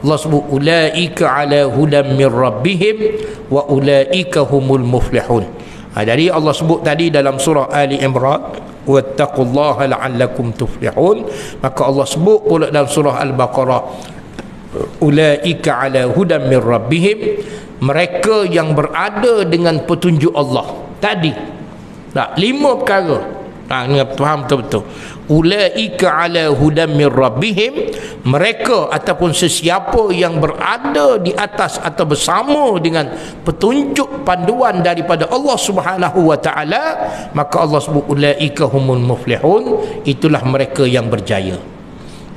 Allah sebut ulaika ala hudan min rabbihim wa ulaika humul muflihun. Jadi Allah sebut tadi dalam surah Ali Imran wattaqullaha la'allakum tuflihun, maka Allah sebut pula dalam surah Al-Baqarah ulaika ala hudan min rabbihim, mereka yang berada dengan petunjuk Allah. Tadi tak, 5 perkara. Ni faham betul-betul. Ulaika ala hudan min rabbihim, mereka ataupun sesiapa yang berada di atas atau bersama dengan petunjuk panduan daripada Allah Subhanahu wa taala, maka Allah sebut ulaika humul muflihun, itulah mereka yang berjaya.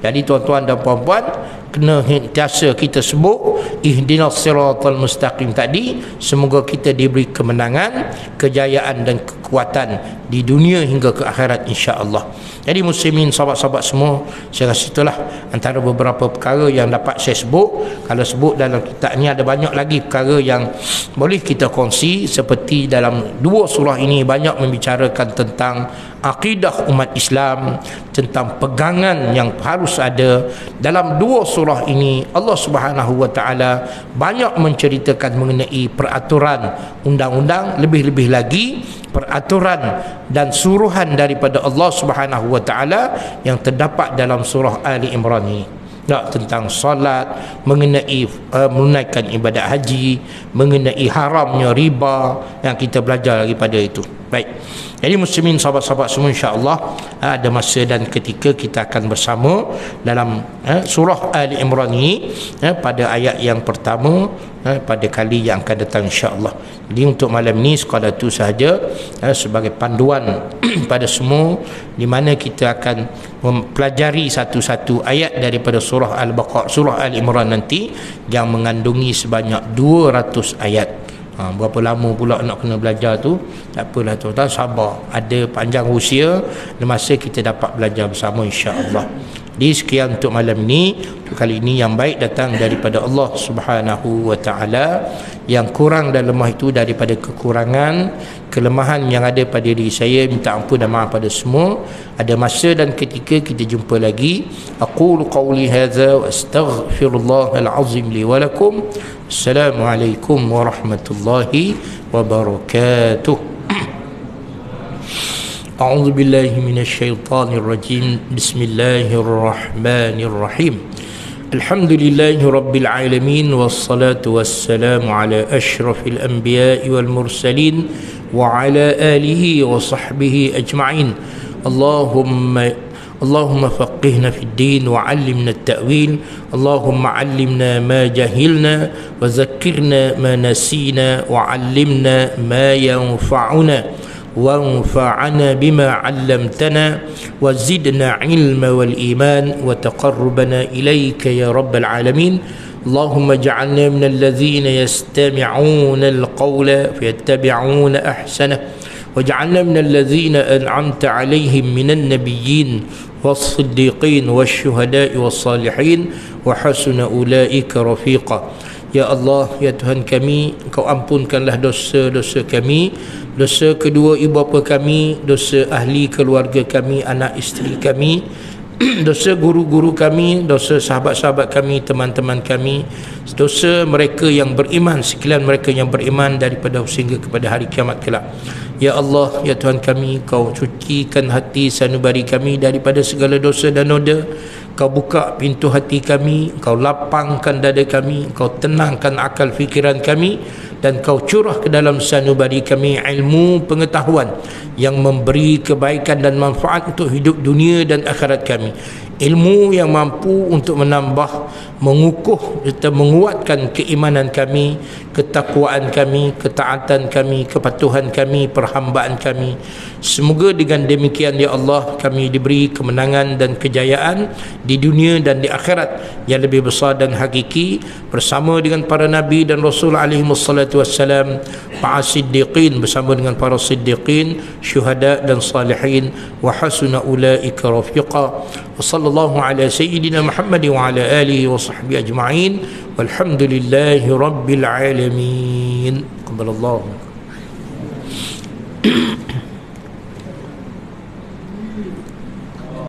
Jadi tuan-tuan dan puan-puan, kena sentiasa kita sebut ihdinas siratal mustaqim tadi. Semoga kita diberi kemenangan, kejayaan dan kekuatan di dunia hingga ke akhirat insya-Allah. Jadi muslimin, sahabat-sahabat semua, saya rasa itulah antara beberapa perkara yang dapat saya sebut. Kalau sebut dalam kitab ni ada banyak lagi perkara yang boleh kita kongsi. Seperti dalam dua surah ini banyak membicarakan tentang akidah umat Islam, tentang pegangan yang harus ada. Dalam dua surah ini Allah Subhanahu wa taala banyak menceritakan mengenai peraturan undang-undang, lebih-lebih lagi peraturan dan suruhan daripada Allah Subhanahu wa taala yang terdapat dalam surah Ali Imran ini. Tentang solat, mengenai menunaikan ibadat haji, mengenai haramnya riba, yang kita belajar daripada itu. Baik. Jadi muslimin, sahabat-sahabat semua, insya-Allah ada masa dan ketika kita akan bersama dalam surah Ali Imran ini pada ayat yang pertama pada kali yang akan datang, insya-Allah. Jadi untuk malam ni sekadar itu sahaja sebagai panduan pada semua, di mana kita akan mempelajari satu-satu ayat daripada surah Al-Baqarah, surah Ali Imran nanti yang mengandungi sebanyak 200 ayat. Berapa lama pula nak kena belajar tu, tak apalah tuan-tuan, sabar, ada panjang usia dan masa kita dapat belajar bersama, insya-Allah. Di sekian untuk malam ini, untuk kali ini yang baik datang daripada Allah Subhanahu wa taala, yang kurang dan lemah itu daripada kekurangan kelemahan yang ada pada diri saya, minta ampun dan maaf pada semua. Ada masa dan ketika kita jumpa lagi. Aqulu qawli hadza wa astaghfirullahal azim li wa lakum. Assalamualaikum warahmatullahi wabarakatuh. A'udzu billahi minasyaitonir rajim. Bismillahirrahmanirrahim. Alhamdulillahi rabbil alamin, wassalatu wassalamu ala asyrafil anbiya'i wal mursalin wa ala alihi wa sahbihi ajma'in. اللهم فقهنا في الدين وعلمنا التأويل. اللهم علمنا ما جهلنا وذكرنا ما نسينا وعلمنا ما ينفعنا وانفعنا بما علمتنا وزدنا علما والإيمان وتقربنا إليك يا رب العالمين. اللهم اجعلنا من الذين يستمعون القول فيتبعون أحسنه واجعلنا من الذين أنعمت عليهم من النبيين والصديقين والشهداء والصالحين وحسن أولئك رفيقا. Ya Allah, ya Tuhan kami, Engkau ampunkanlah dosa-dosa kami, dosa kedua ibu bapa kami, dosa ahli keluarga kami, anak isteri kami, dosa guru-guru kami, dosa sahabat-sahabat kami, teman-teman kami, dosa mereka yang beriman, sekalian mereka yang beriman daripada sehingga kepada hari kiamat kelak. Ya Allah, ya Tuhan kami, Kau cucikan hati sanubari kami daripada segala dosa dan noda. Kau buka pintu hati kami, Kau lapangkan dada kami, Kau tenangkan akal fikiran kami, dan Kau curah ke dalam sanubari kami ilmu pengetahuan yang memberi kebaikan dan manfaat untuk hidup dunia dan akhirat kami. Ilmu yang mampu untuk menambah, mengukuh serta menguatkan keimanan kami, ketakwaan kami, ketaatan kami, kepatuhan kami, perhambaan kami. Semoga dengan demikian ya Allah, kami diberi kemenangan dan kejayaan di dunia dan di akhirat yang lebih besar dan hakiki, bersama dengan para nabi dan rasul alaihi wassalatu wassalam, para siddiqin, bersama dengan para siddiqin, syuhada dan salihin, wa hasuna ulaika rafiqa. Wa sallallahu ala sayyidina Muhammad wa ala alihi wa sahbihi ajma'in, walhamdulillahi rabbil alamin. Qabalallahu